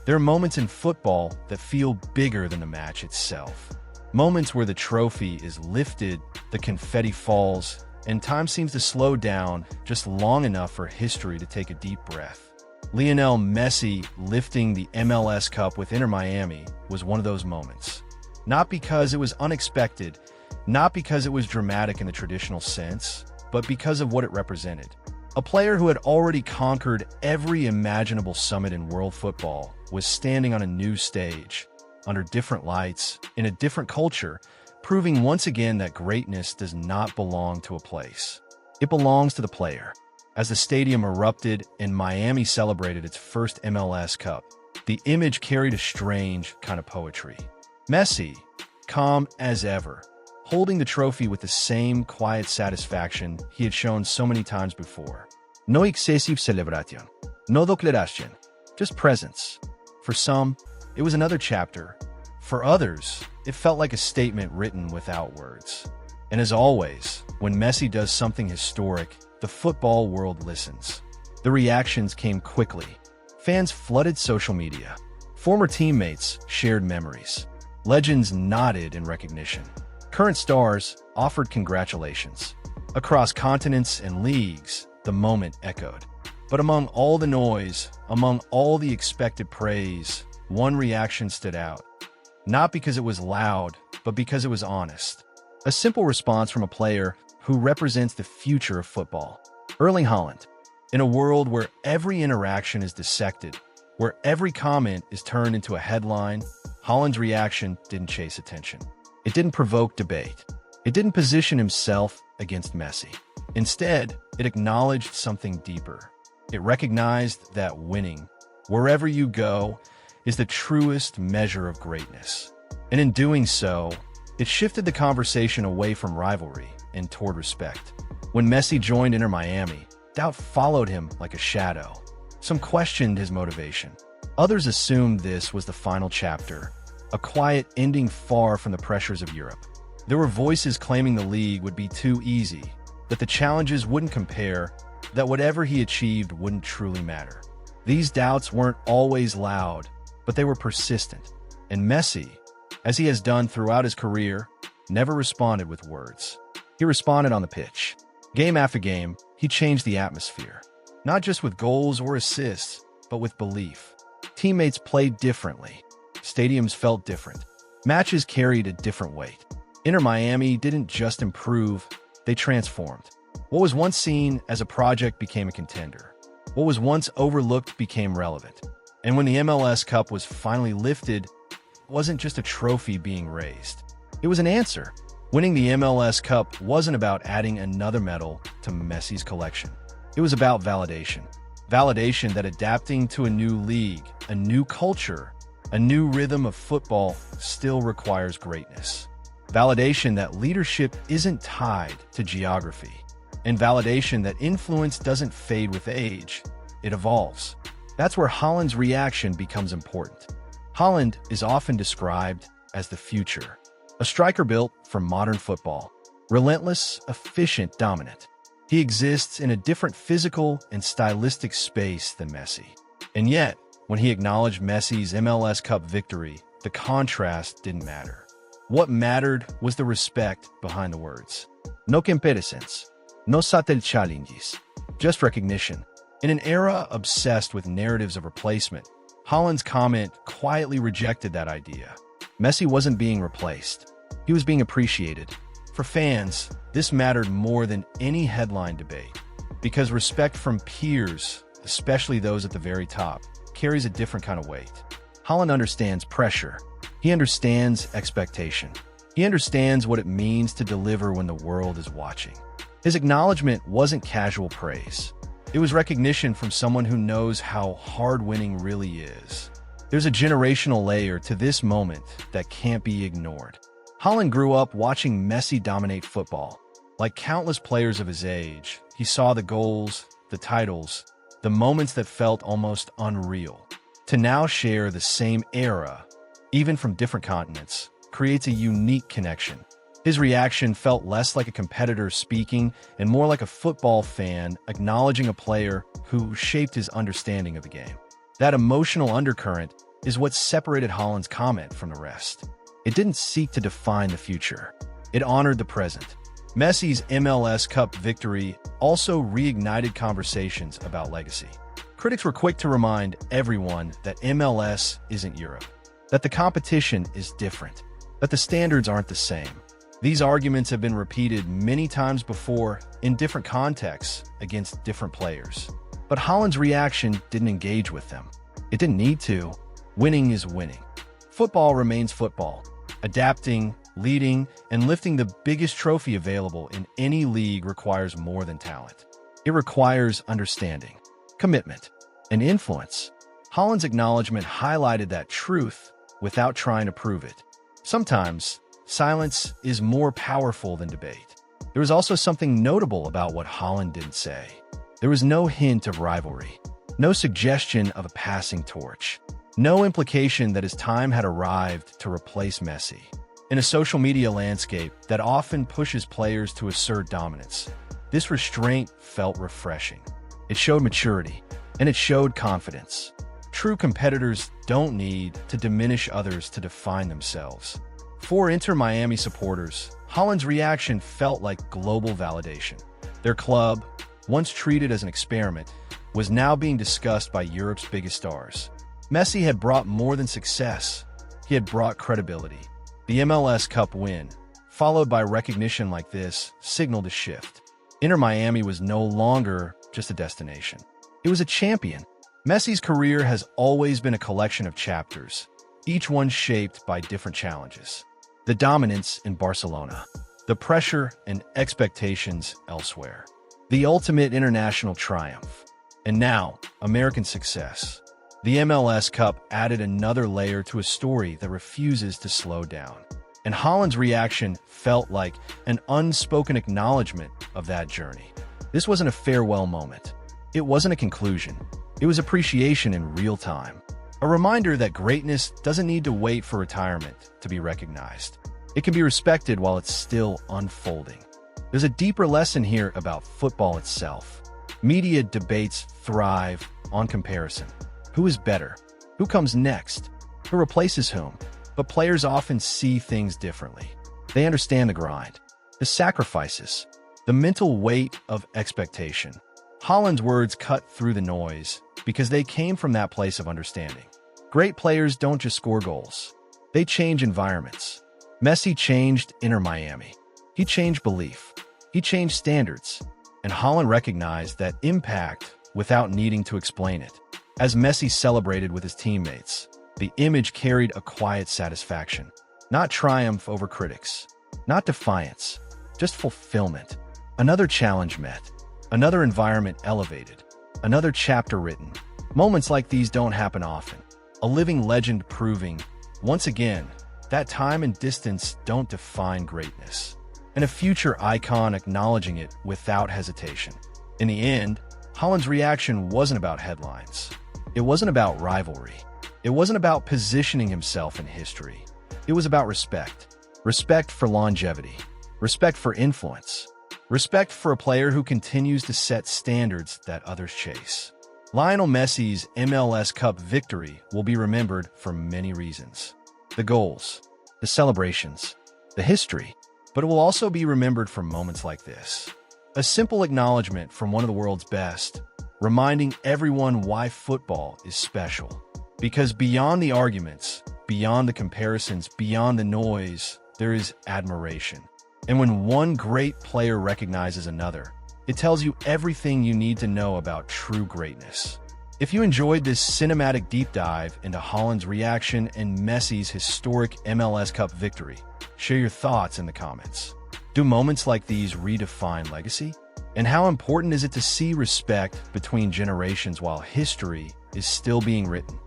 There are moments in football that feel bigger than the match itself. Moments where the trophy is lifted, the confetti falls, and time seems to slow down just long enough for history to take a deep breath. Lionel Messi lifting the MLS Cup with Inter Miami was one of those moments. Not because it was unexpected, not because it was dramatic in the traditional sense, but because of what it represented. A player who had already conquered every imaginable summit in world football was standing on a new stage, under different lights, in a different culture, proving once again that greatness does not belong to a place. It belongs to the player. As the stadium erupted and Miami celebrated its first MLS Cup, the image carried a strange kind of poetry. Messi, calm as ever, holding the trophy with the same quiet satisfaction he had shown so many times before. No excessive celebration, no declaration, just presence. For some, it was another chapter. For others, it felt like a statement written without words. And as always, when Messi does something historic, the football world listens. The reactions came quickly. Fans flooded social media. Former teammates shared memories. Legends nodded in recognition. Current stars offered congratulations. Across continents and leagues, the moment echoed. But among all the noise, among all the expected praise, one reaction stood out. Not because it was loud, but because it was honest. A simple response from a player who represents the future of football. Erling Haaland. In a world where every interaction is dissected, where every comment is turned into a headline, Haaland's reaction didn't chase attention. It didn't provoke debate. It didn't position himself against Messi. Instead, it acknowledged something deeper. It recognized that winning, wherever you go, is the truest measure of greatness. And in doing so, it shifted the conversation away from rivalry and toward respect. When Messi joined Inter Miami, doubt followed him like a shadow. Some questioned his motivation. Others assumed this was the final chapter, a quiet ending far from the pressures of Europe. There were voices claiming the league would be too easy, that the challenges wouldn't compare, that whatever he achieved wouldn't truly matter. These doubts weren't always loud, but they were persistent. And Messi, as he has done throughout his career, never responded with words. He responded on the pitch. Game after game, he changed the atmosphere. Not just with goals or assists, but with belief. Teammates played differently. Stadiums felt different. Matches carried a different weight. Inter Miami didn't just improve, they transformed. What was once seen as a project became a contender. What was once overlooked became relevant. And when the MLS Cup was finally lifted, it wasn't just a trophy being raised. It was an answer. Winning the MLS Cup wasn't about adding another medal to Messi's collection. It was about validation. Validation that adapting to a new league, a new culture, a new rhythm of football still requires greatness. Validation that leadership isn't tied to geography. And validation that influence doesn't fade with age, it evolves. That's where Haaland's reaction becomes important. Haaland is often described as the future, a striker built for modern football, relentless, efficient, dominant. He exists in a different physical and stylistic space than Messi. And yet, when he acknowledged Messi's MLS Cup victory, the contrast didn't matter. What mattered was the respect behind the words. No comparisons, no subtle challenges, just recognition. In an era obsessed with narratives of replacement, Haaland's comment quietly rejected that idea. Messi wasn't being replaced. He was being appreciated. For fans, this mattered more than any headline debate, because respect from peers, especially those at the very top, carries a different kind of weight. Haaland understands pressure. He understands expectation. He understands what it means to deliver when the world is watching. His acknowledgement wasn't casual praise. It was recognition from someone who knows how hard winning really is. There's a generational layer to this moment that can't be ignored. Haaland grew up watching Messi dominate football. Like countless players of his age, he saw the goals, the titles, the moments that felt almost unreal. To now share the same era, even from different continents, creates a unique connection. His reaction felt less like a competitor speaking and more like a football fan acknowledging a player who shaped his understanding of the game. That emotional undercurrent is what separated Haaland's comment from the rest. It didn't seek to define the future. It honored the present. Messi's MLS Cup victory also reignited conversations about legacy. Critics were quick to remind everyone that MLS isn't Europe, that the competition is different, that the standards aren't the same. These arguments have been repeated many times before in different contexts against different players. But Haaland's reaction didn't engage with them. It didn't need to. Winning is winning. Football remains football. Adapting, leading, and lifting the biggest trophy available in any league requires more than talent. It requires understanding, commitment, and influence. Haaland's acknowledgement highlighted that truth without trying to prove it. Sometimes, silence is more powerful than debate. There was also something notable about what Haaland didn't say. There was no hint of rivalry, no suggestion of a passing torch, no implication that his time had arrived to replace Messi. In a social media landscape that often pushes players to assert dominance, this restraint felt refreshing. It showed maturity, and it showed confidence. True competitors don't need to diminish others to define themselves. For Inter Miami supporters, Haaland's reaction felt like global validation. Their club, once treated as an experiment, was now being discussed by Europe's biggest stars. Messi had brought more than success. He had brought credibility. The MLS Cup win, followed by recognition like this, signaled a shift. Inter Miami was no longer just a destination. It was a champion. Messi's career has always been a collection of chapters, each one shaped by different challenges. The dominance in Barcelona, the pressure and expectations elsewhere, the ultimate international triumph, and now, American success. The MLS Cup added another layer to a story that refuses to slow down. And Haaland's reaction felt like an unspoken acknowledgement of that journey. This wasn't a farewell moment. It wasn't a conclusion. It was appreciation in real time. A reminder that greatness doesn't need to wait for retirement to be recognized. It can be respected while it's still unfolding. There's a deeper lesson here about football itself. Media debates thrive on comparison. Who is better? Who comes next? Who replaces whom? But players often see things differently. They understand the grind, the sacrifices, the mental weight of expectation. Haaland's words cut through the noise because they came from that place of understanding. Great players don't just score goals. They change environments. Messi changed Inter Miami. He changed belief. He changed standards. And Haaland recognized that impact without needing to explain it. As Messi celebrated with his teammates, the image carried a quiet satisfaction. Not triumph over critics, not defiance, just fulfillment. Another challenge met, another environment elevated, another chapter written. Moments like these don't happen often. A living legend proving, once again, that time and distance don't define greatness. And a future icon acknowledging it without hesitation. In the end, Haaland's reaction wasn't about headlines. It wasn't about rivalry. It wasn't about positioning himself in history. It was about respect. Respect for longevity. Respect for influence. Respect for a player who continues to set standards that others chase. Lionel Messi's MLS Cup victory will be remembered for many reasons. The goals, the celebrations, the history, but it will also be remembered for moments like this. A simple acknowledgement from one of the world's best, reminding everyone why football is special. Because beyond the arguments, beyond the comparisons, beyond the noise, there is admiration. And when one great player recognizes another, it tells you everything you need to know about true greatness. If you enjoyed this cinematic deep dive into Haaland's reaction and Messi's historic MLS Cup victory, share your thoughts in the comments. Do moments like these redefine legacy? And how important is it to see respect between generations while history is still being written?